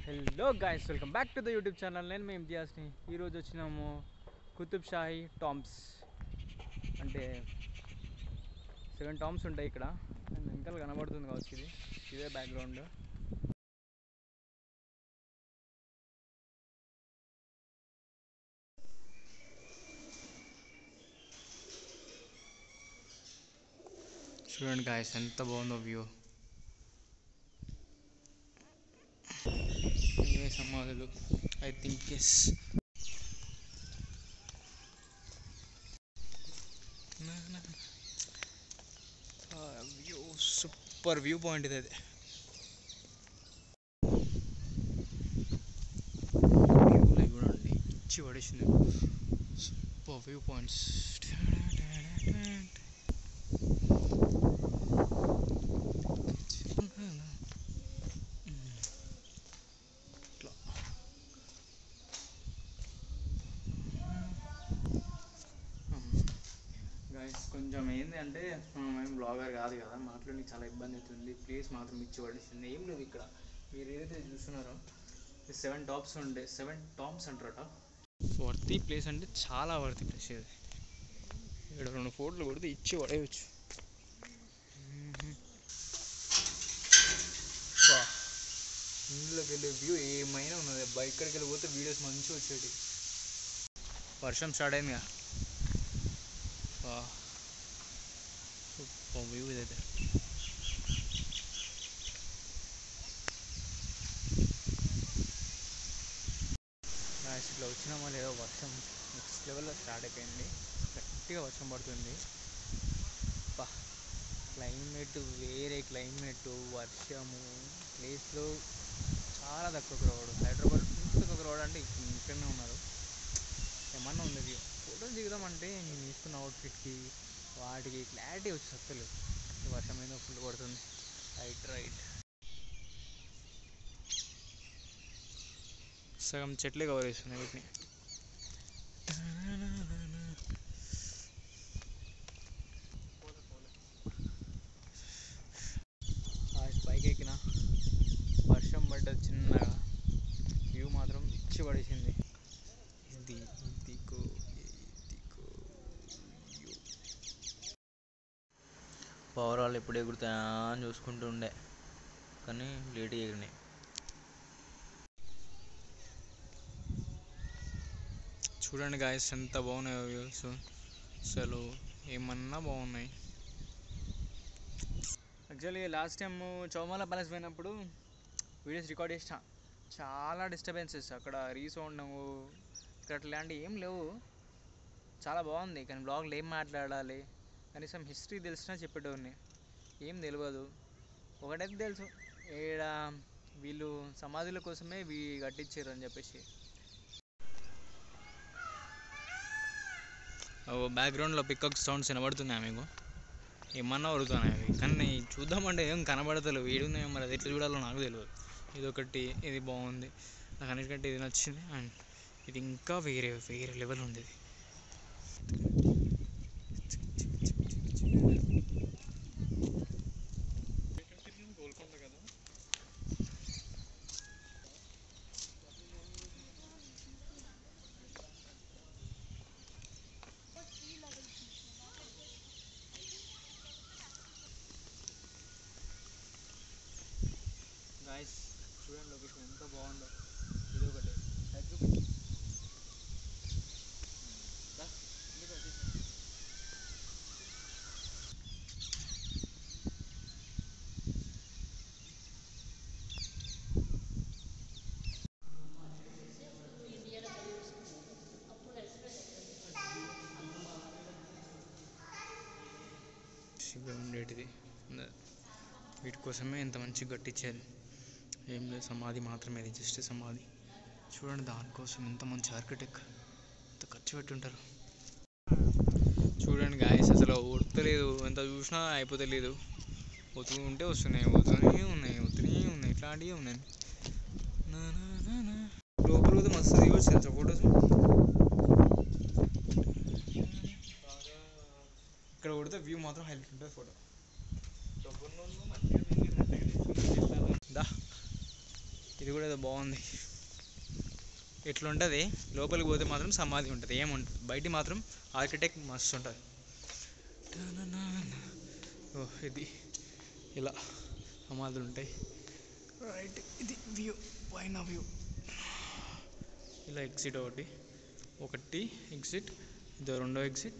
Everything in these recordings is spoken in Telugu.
Hello guys, welcome back to the YouTube channel. నేను మీ ఇమ్తియాజ్ని. ఈరోజు వచ్చినాము కుతుబ్ షాహీ టాంబ్స్. అంటే 7 టాంబ్స్ ఉంటాయి ఇక్కడ. వెనకాల కనబడుతుంది కావచ్చు, ఇదే బ్యాక్గ్రౌండ్. చూడండి గాయ్స్, ఎంత బాగుందో వ్యూ. ఇవే సమాధులు, I think. Yes, view super view point ఇది. వ్యూలో చూడండి, ఇచ్చి పడేసింది. Super view points. కొంచెం ఏంటి అంటే, మేము బ్లాగర్ కాదు కదా, మాట్లాడడానికి చాలా ఇబ్బంది అవుతుంది. ప్లేస్ మాత్రం ఇచ్చి పడేసింది. ఏం లేదు ఇక్కడ. మీరు ఏదైతే చూస్తున్నారో 7 టాప్స్ ఉండే, 7 టాంబ్స్ అంటారట. వర్తీ ప్లేస్ అంటే చాలా వర్తీ ప్లేస్ ఇది. ఇక్కడ 2 ఫోటోలు కొడితే ఇచ్చి పడేయచ్చు. ఇందులోకి వెళ్ళే వ్యూ ఏమైనా ఉన్నది అబ్బా. ఇక్కడికి వెళ్ళిపోతే వీడియోస్ మంచిగా వచ్చేటి. వర్షం స్టార్ట్ అయిందిగా. సూపర్ వ్యూ ఇదైతే. ఇట్లా వచ్చినామో లేదో, వర్షం నెక్స్ట్ లెవెల్లో స్టార్ట్ అయిపోయింది. గట్టిగా వర్షం పడుతుంది. క్లైమేట్ వేరే క్లైమేట్, వర్షము. ప్లేస్లో చాలా తక్కువ క్రౌడ్. హైదరాబాద్ ఇంత తక్కువ క్రౌడ్ అంటే ఇక్కడనే ఉన్నారు. ఏమన్నా ఉంది. ఫోటోలు దిగుదామంటే నేను తీసుకున్న అవుట్ఫిట్కి వాటికి క్లారిటీ వచ్చి సత్తలేదు. వర్షం మీద ఫుల్ పడుతుంది. రైట్ సగం చెట్లే కవర్ చేస్తున్నాయి వీటిని. పైకి ఎక్కిన, వర్షం పడ్డది చిన్నగా. వ్యూ మాత్రం ఇచ్చి పడేసింది. పవరాలు ఎప్పుడు ఎగురుతాయా అని చూసుకుంటూ ఉండే, కానీ లేట్గా ఎగిరినాయి. చూడండి గాయస్, ఎంత బాగున్నాయో వ్యూస్. అసలు ఏమన్నా బాగున్నాయి. Actually last time Chowmahalla palace పోయినప్పుడు వీడియోస్ రికార్డ్ చేసిన. చాలా డిస్టర్బెన్సెస్ అక్కడ, రీసౌండ్ ఇక్కడ అట్లాంటివి ఏం లేవు. చాలా బాగుంది. కానీ బ్లాగ్లో ఏం మాట్లాడాలి, కనీసం హిస్టరీ తెలిసినా చెప్పేటోడిని. ఏం తెలియదు. ఒకటైతే తెలుసు, ఈడ వీళ్ళు సమాధుల కోసమే కట్టించారు అని చెప్పేసి. బ్యాక్గ్రౌండ్లో పికాక్ సౌండ్స్ వినబడుతున్నాయి మీకు. ఏమన్నా వడుతున్నాయి అవి, కానీ చూద్దామంటే ఏం కనబడతలేవు. ఏడున్నాయో మరి, అది ఎట్లా చూడాలో నాకు తెలియదు. ఇది ఒకటి, ఇది బాగుంది నాకు. అన్నిటికంటే ఇది నచ్చింది. అండ్ ఇది ఇంకా వేరే లెవెల్ ఉండేది. గాయస్ చూడండి, లొకేషన్ ఎంత బాగుందో. ఇది ఒకటి ఉండేటిది. వీటి కోసమే ఇంత మంచిగా కట్టించారు. ఏం లేదు, సమాధి మాత్రమే. అది జస్ట్ సమాధి. చూడండి, దానికోసం ఎంత మంచి ఆర్కిటెక్ట్, ఎంత ఖర్చు పెట్టి ఉంటారు. చూడండి గాయస్, అసలు ఉడతలేదు. ఎంత చూసినా అయిపోతలేదు. ఉంటే వస్తున్నాయి, పోతూనే ఉన్నాయి. ఇట్లాంటివి ఉన్నాయి. లోపల పోతే మస్తు దిగొచ్చు తెలుసా ఫొటోస్. ఇక్కడ కొడితే వ్యూ మాత్రం హైలైట్ ఉంటుంది ఫోటో. ఇది కూడా ఏదో బాగుంది. ఇట్లుంటుంది. లోపలికి పోతే మాత్రం సమాధి ఉంటుంది, ఏముంటుంది. బయట మాత్రం ఆర్కిటెక్ట్ మస్తు ఉంటుంది. ఓ ఇది ఇలా సమాధులు ఉంటాయి. రైట్, ఇది వ్యూ, పైన వ్యూ. ఇలా ఎగ్జిట్ ఒకటి ఎగ్జిట్, ఇది రెండో ఎగ్జిట్.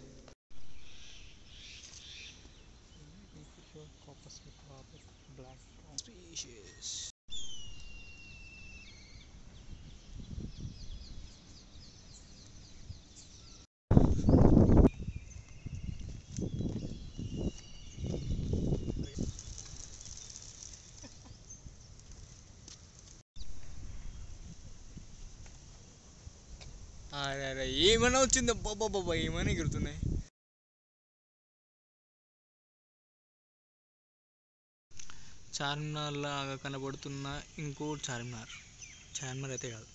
అరే ఏమైనా వచ్చింది, బాబా ఏమైనా ఎగురుతున్నాయి. చార్మినార్ లాగా కనబడుతున్న ఇంకో చార్మినార్ అయితే కాదు.